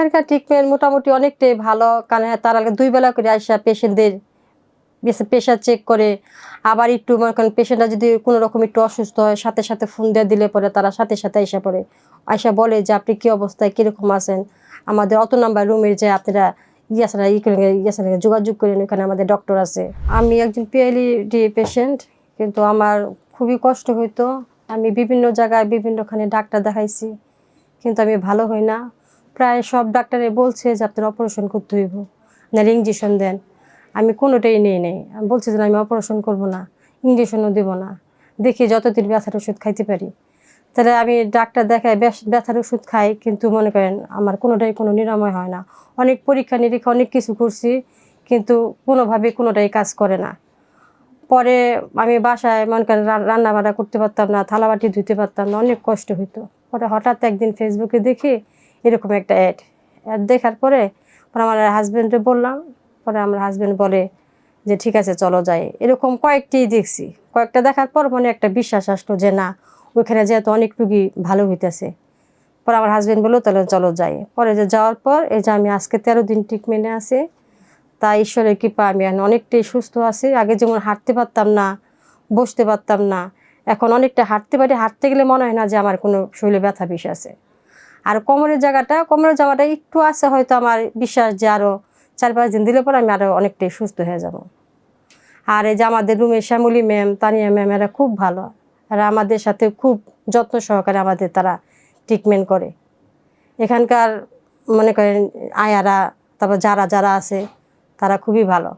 এখানকার ট্রিটমেন্ট মোটামুটি অনেকটাই ভালো, কারণ তারা 2 বেলা করে আইসা পেশেন্টদের প্রেশার চেক করে। আবার একটু মনে করেন পেশেন্টরা যদি কোনো রকম একটু অসুস্থ হয়, সাথে সাথে ফোন দিয়ে দিলে পরে তারা সাথে সাথে আইসা পড়ে। আইসা বলে যে আপনি কি অবস্থায়, কীরকম আছেন, আমাদের অত নাম্বার রুমের যে আপনারা যোগাযোগ করেন, ওখানে আমাদের ডক্টর আছে। আমি একজন পিএলইডি পেশেন্ট, কিন্তু আমার খুবই কষ্ট হইতো। আমি বিভিন্ন জায়গায় বিভিন্নখানে ডাক্তার দেখাইছি, কিন্তু আমি ভালো হই না। প্রায় সব ডাক্তারে বলছে যে আপনার অপারেশন করতে হইব, না ইঞ্জেকশন দেন। আমি কোনোটাই নেই নেই, আমি বলছি যে আমি অপারেশন করব না, ইঞ্জেকশনও দেব না, দেখি যতদিন ব্যথার ওষুধ খাইতে পারি। তাহলে আমি ডাক্তার দেখাই, ব্যথার ওষুধ খাই, কিন্তু মনে করেন আমার কোনোটাই কোনো নিরাময় হয় না। অনেক পরীক্ষা নিরীক্ষা অনেক কিছু করছি, কিন্তু কোনোটাই কাজ করে না। পরে আমি বাসায় মনে করেন রান্না বান্না করতে পারতাম না, থালাবাটি ধুতে পারতাম না, অনেক কষ্ট হইতো। পরে হঠাৎ একদিন ফেসবুকে দেখি এরকম একটা অ্যাড দেখার পরে আমার হাজব্যান্ডে বললাম। পরে আমার হাজব্যান্ড বলে যে ঠিক আছে চলো যাই। এরকম কয়েকটা দেখার পর মনে একটা বিশ্বাস আসলো যে না, ওইখানে যেহেতু অনেক রুগী ভালো হইতেছে। পরে আমার হাজব্যান্ড বললো তাহলে চলো যাই। পরে যে যাওয়ার পর এই যে আমি আজকে 13 দিন ট্রিটমেন্টে আছি। তাই ঈশ্বরের কৃপা আমি অনেকটাই সুস্থ আছি। আগে যেমন হাঁটতে পারতাম না, বসতে পারতাম না, এখন অনেকটা হাঁটতে পারি। হাঁটতে গেলে মনে হয় না যে আমার কোনো শরীরে ব্যথা বেশি আছে। আর কোমরের জায়গাটা একটু আছে, হয়তো আমার বিশ্বাস যে আরও 4-5 দিন দিলে পরে আমি আরও অনেকটাই সুস্থ হয়ে যাব। আর এই যে আমাদের রুমে শ্যামলী ম্যাম, তানিয়া ম্যাম, এরা খুব ভালো। এরা আমাদের সাথে খুব যত্ন সহকারে তারা ট্রিটমেন্ট করে। এখানকার মনে করেন আয়ারা, তারপর যারা আছে তারা খুবই ভালো।